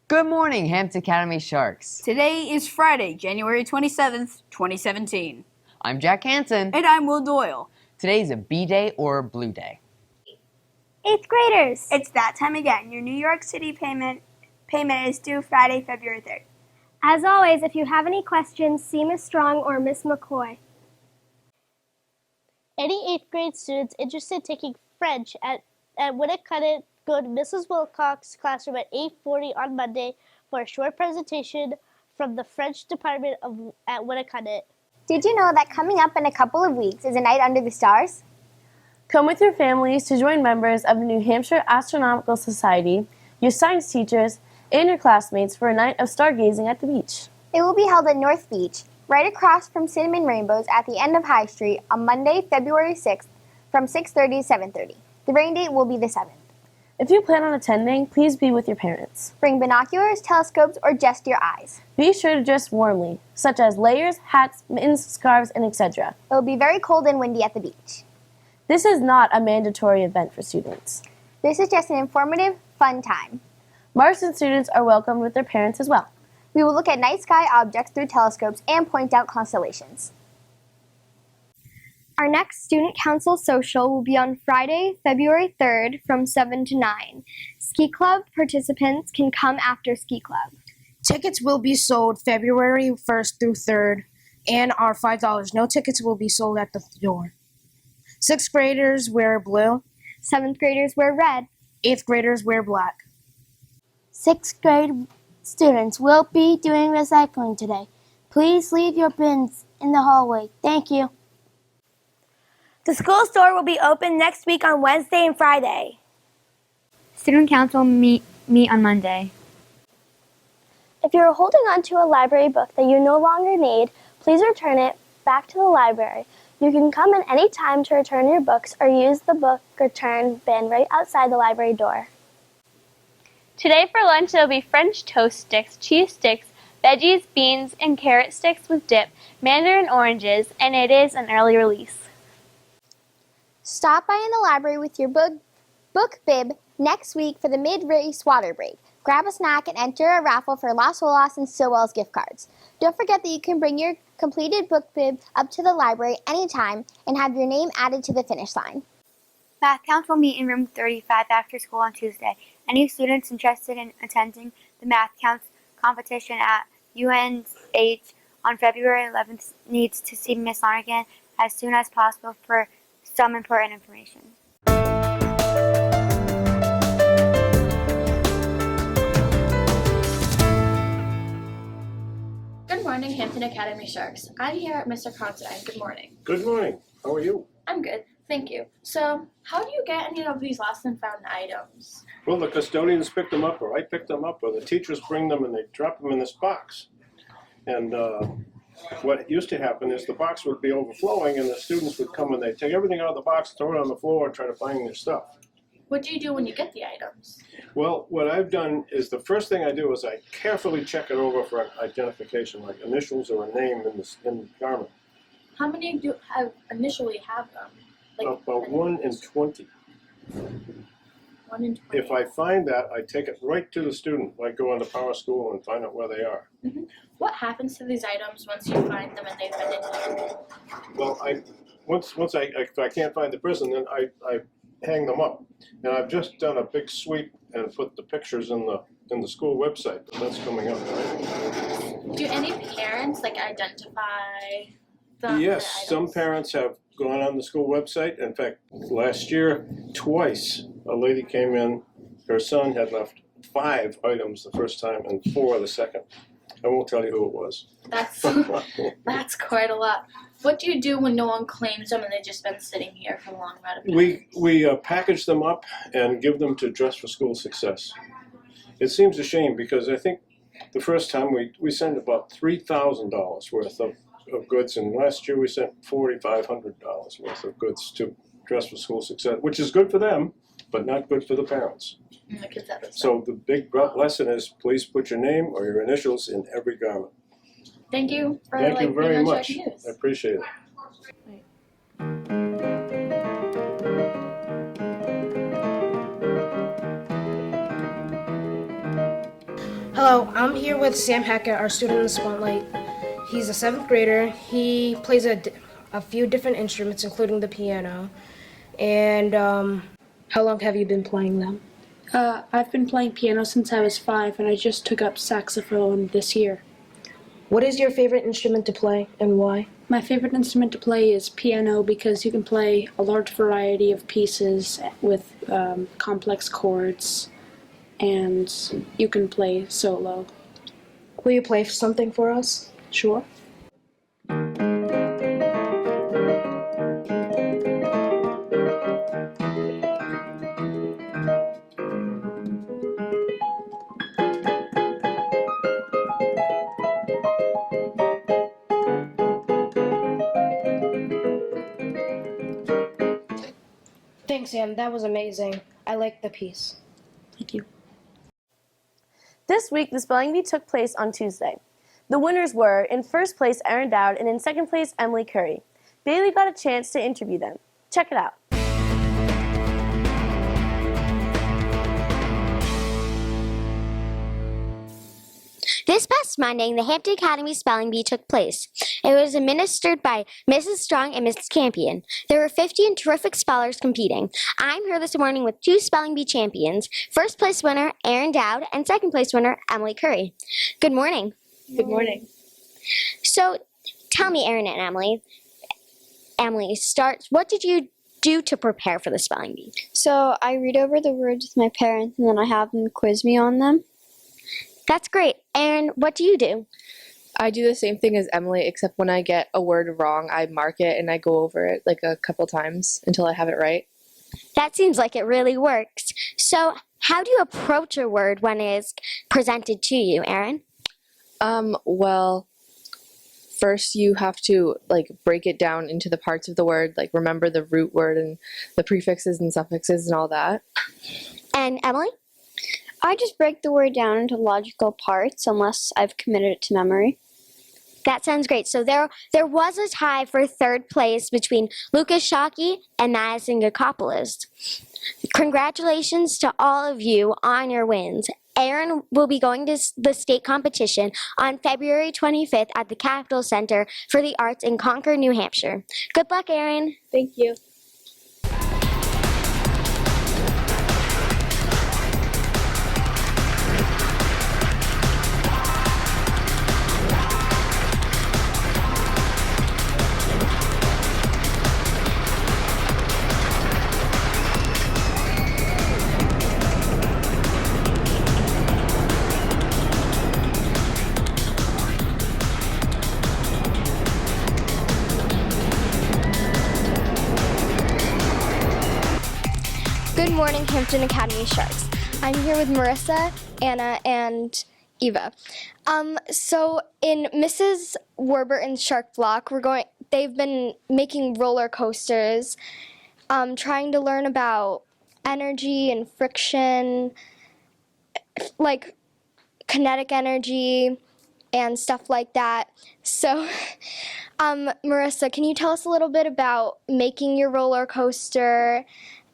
Good morning, Hampton Academy Sharks. Today is Friday, January 27th, 2017. I'm Jack Hansen. And I'm Will Doyle. Today's a B day or a blue day. 8th graders. It's that time again. Your New York City payment is due Friday, February 3rd. As always, if you have any questions, see Miss Strong or Miss McCoy. Any 8th grade students interested in taking French at Winnicott, go to Mrs. Wilcox's classroom at 8:40 on Monday for a short presentation from the French department at Winnicott. Did you know that coming up in a couple of weeks is a night under the stars? Come with your families to join members of the New Hampshire Astronomical Society, your science teachers, and your classmates for a night of stargazing at the beach. It will be held at North Beach, right across from Cinnamon Rainbows at the end of High Street on Monday, February 6th from 6:30 to 7:30. The rain date will be the 7th. If you plan on attending, please be with your parents. Bring binoculars, telescopes, or just your eyes. Be sure to dress warmly, such as layers, hats, mittens, scarves, and etc. It will be very cold and windy at the beach. This is not a mandatory event for students. This is just an informative, fun time. Marston students are welcomed with their parents as well. We will look at night sky objects through telescopes and point out constellations. Our next Student Council Social will be on Friday, February 3rd from 7 to 9. Ski Club participants can come after Ski Club. Tickets will be sold February 1st through 3rd and are $5. No tickets will be sold at the door. 6th graders wear blue. 7th graders wear red. 8th graders wear black. 6th grade students will be doing recycling today. Please leave your bins in the hallway. Thank you. The school store will be open next week on Wednesday and Friday. Student Council meet on Monday. If you're holding on to a library book that you no longer need, please return it back to the library. You can come in any time to return your books or use the book return bin right outside the library door. Today for lunch there will be French toast sticks, cheese sticks, veggies, beans, and carrot sticks with dip, mandarin oranges, and it is an early release. Stop by in the library with your book bib next week for the mid-race water break. Grab a snack and enter a raffle for Las Olas and Stillwell's gift cards. Don't forget that you can bring your completed book bib up to the library anytime and have your name added to the finish line. Math Council will meet in room 35 after school on Tuesday. Any students interested in attending the Math Counts competition at UNH on February 11th needs to see Miss Lonergan as soon as possible for some important information. Good morning, Hampton Academy Sharks. I'm here at Mr. Considine. Good morning. Good morning. How are you? I'm good, thank you. So, how do you get any of these lost and found items? Well, the custodians pick them up, or I pick them up, or the teachers bring them and they drop them in this box. And what used to happen is the box would be overflowing and the students would come and they'd take everything out of the box, throw it on the floor, and try to find their stuff. What do you do when you get the items? Well, what I've done is the first thing I do is I carefully check it over for identification, like initials or a name in the garment. How many do initially have them? About 1 in 20. 1 in 20. If I find that, I take it right to the student. I go into Power School and find out where they are. Mm-hmm. What happens to these items once you find them and they've been hidden? Well, if I can't find the person, then I hang them up. And I've just done a big sweep and put the pictures in the school website. That's coming up. Do any parents identify the Yes, items? some parents have gone on the school website. In fact, last year, twice, a lady came in. Her son had left 5 items the first time and 4 the second. I won't tell you who it was. That's quite a lot. What do you do when no one claims them and they've just been sitting here for a long amount of time? We package them up and give them to Dress for School Success. It seems a shame because I think the first time we sent about $3,000 worth of of goods, and last year we sent $4,500 worth of goods to Dress for School Success, which is good for them, but not good for the parents. And the kids have it. So the big lesson is, please put your name or your initials in every garment. Thank you for Thank you very being on much. Shocking News. I appreciate it. Hello, I'm here with Sam Hackett, our student in the spotlight. He's a 7th grader. He plays a few different instruments, including the piano. And how long have you been playing them? I've been playing piano since I was 5, and I just took up saxophone this year. What is your favorite instrument to play and why? My favorite instrument to play is piano because you can play a large variety of pieces with complex chords, and you can play solo. Will you play something for us? Sure. Thanks, Sam. That was amazing. I liked the piece. Thank you. This week, the spelling bee took place on Tuesday. The winners were, in first place, Erin Dowd, and in second place, Emily Curry. Bailey got a chance to interview them. Check it out. This past Monday, the Hampton Academy Spelling Bee took place. It was administered by Mrs. Strong and Mrs. Campion. There were 50 terrific spellers competing. I'm here this morning with 2 Spelling Bee champions. First place winner, Erin Dowd, and second place winner, Emily Curry. Good morning. Good morning. So, tell me, Erin and Emily. Emily, what did you do to prepare for the spelling bee? So I read over the words with my parents, and then I have them quiz me on them. That's great. And what do you do? I do the same thing as Emily, except when I get a word wrong, I mark it and I go over it like a couple times until I have it right. That seems like it really works. So, how do you approach a word when it is presented to you, Erin? Well, first you have to break it down into the parts of the word, remember the root word and the prefixes and suffixes and all that. And Emily? I just break the word down into logical parts unless I've committed it to memory. That sounds great. So there was a tie for third place between Lucas Shockey and Madison Gakopoulos. Congratulations to all of you on your wins. Erin will be going to the state competition on February 25th at the Capitol Center for the Arts in Concord, New Hampshire. Good luck, Erin. Thank you. Good morning, Hampton Academy Sharks. I'm here with Marissa, Anna, and Eva. So in Mrs. Warburton's Shark Block, they've been making roller coasters, trying to learn about energy and friction, like kinetic energy and stuff like that. So, Marissa, can you tell us a little bit about making your roller coaster?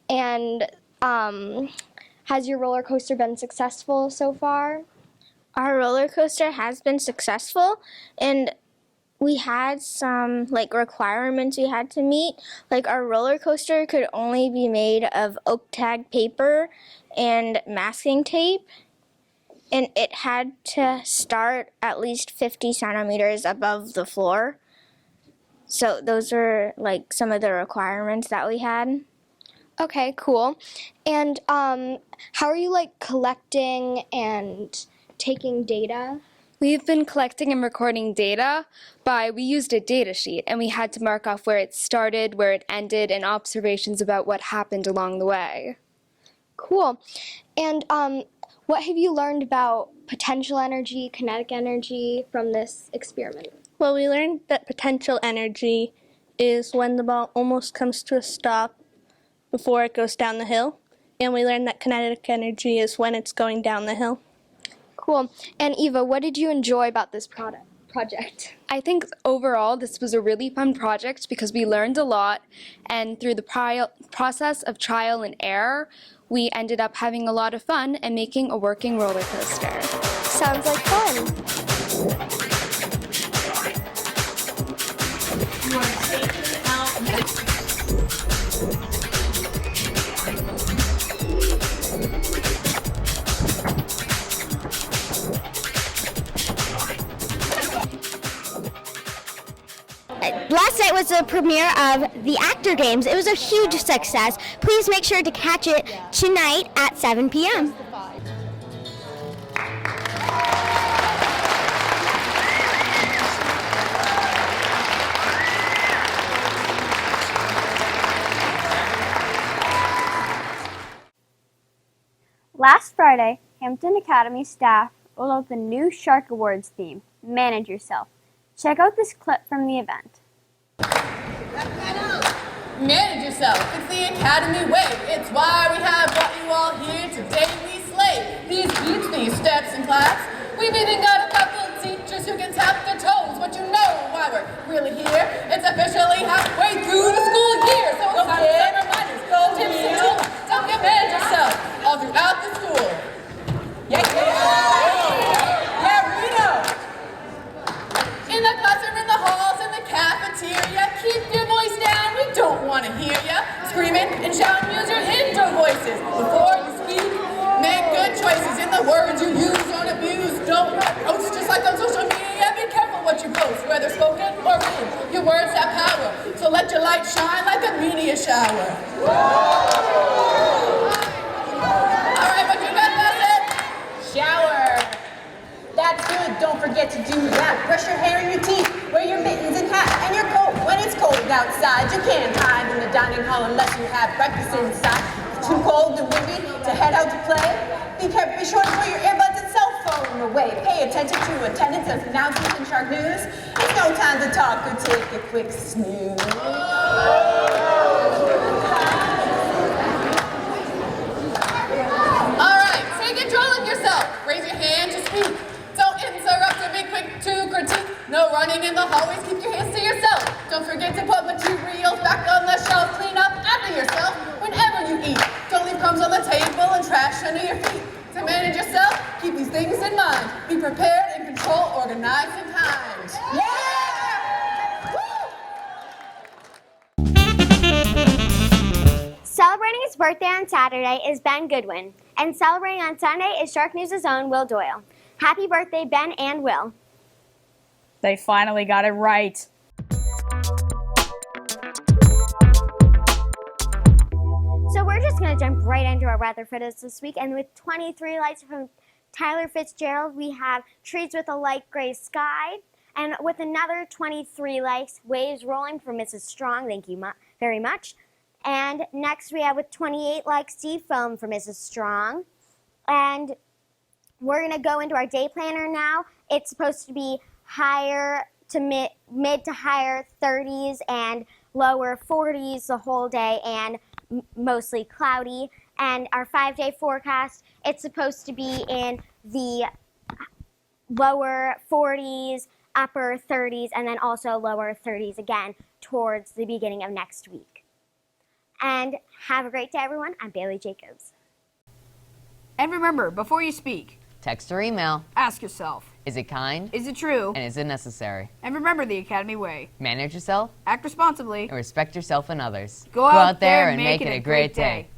And has your roller coaster been successful so far? Our roller coaster has been successful, and we had some requirements we had to meet. Our roller coaster could only be made of oak tag paper and masking tape, and it had to start at least 50 centimeters above the floor. So those were some of the requirements that we had. Okay, cool. And how are you collecting and taking data? We've been collecting and recording data we used a data sheet, and we had to mark off where it started, where it ended, and observations about what happened along the way. Cool. And what have you learned about potential energy, kinetic energy from this experiment? Well, we learned that potential energy is when the ball almost comes to a stop before it goes down the hill. And we learned that kinetic energy is when it's going down the hill. Cool. And Eva, what did you enjoy about this project? I think overall this was a really fun project because we learned a lot, and through the process of trial and error, we ended up having a lot of fun and making a working roller coaster. Sounds like fun. Last night was the premiere of the Actor Games. It was a huge success. Please make sure to catch it tonight at 7 p.m. Last Friday, Hampton Academy staff rolled out the new Shark Awards theme, Manage Yourself. Check out this clip from the event. Manage yourself. It's the Academy way. It's why we have brought you all here today. We slay these beats, these steps in class. We've even got a couple of teachers who can tap their toes, but you know why we're really here. It's officially halfway through the school year, so it's time to set reminders, tips and tools. Don't get manage yourself all throughout the school. Yeah, Reno. In the classroom, in the halls, in the cafeteria, keep your voice down. We don't want to hear ya screaming and shouting. Use your indoor voices before you speak. Make good choices in the words you use. Don't abuse. Don't post just like on social media. Be careful what you post, whether spoken or written. Your words have power, so let your light shine like a meteor shower. All right, but you got that said. Shower. That's good. Don't forget to do that. Brush your hair and your teeth. Wear your mittens and hat and your coat when it's cold outside. You can't hide in the dining hall unless you have breakfast inside. It's too cold and windy to head out to play. Be careful. Be sure to put your earbuds and cell phone away. Pay attention to attendance of announcements and shark news. It's no time to talk or take a quick snooze. All right, take control of yourself. Raise your hand to speak. Don't interrupt or be quick to critique. No running in the hallways, keep your hands to yourself. Don't forget to put materials back on the shelf. Clean up after yourself whenever you eat. Don't leave crumbs on the table and trash under your feet. To manage yourself, keep these things in mind. Be prepared and control, organized and kind. Celebrating his birthday on Saturday is Ben Goodwin, and celebrating on Sunday is Shark News' own Will Doyle. Happy birthday, Ben and Will. They finally got it right. So we're just going to jump right into our weather for this week, and with 23 lights from Tyler Fitzgerald, we have trees with a light gray sky, and with another 23 lights, waves rolling from Mrs. Strong, thank you very much. And next we have with 28 likes sea foam for Mrs. Strong. And we're going to go into our day planner now. It's supposed to be higher to mid to higher 30s and lower 40s the whole day, and mostly cloudy. And our 5-day forecast, it's supposed to be in the lower 40s, upper 30s, and then also lower 30s again towards the beginning of next week. And have a great day, everyone. I'm Bailey Jacobs. And remember, before you speak, text or email, ask yourself, is it kind? Is it true? And is it necessary? And remember the Academy way. Manage yourself, act responsibly, and respect yourself and others. Go out there and make it a great day.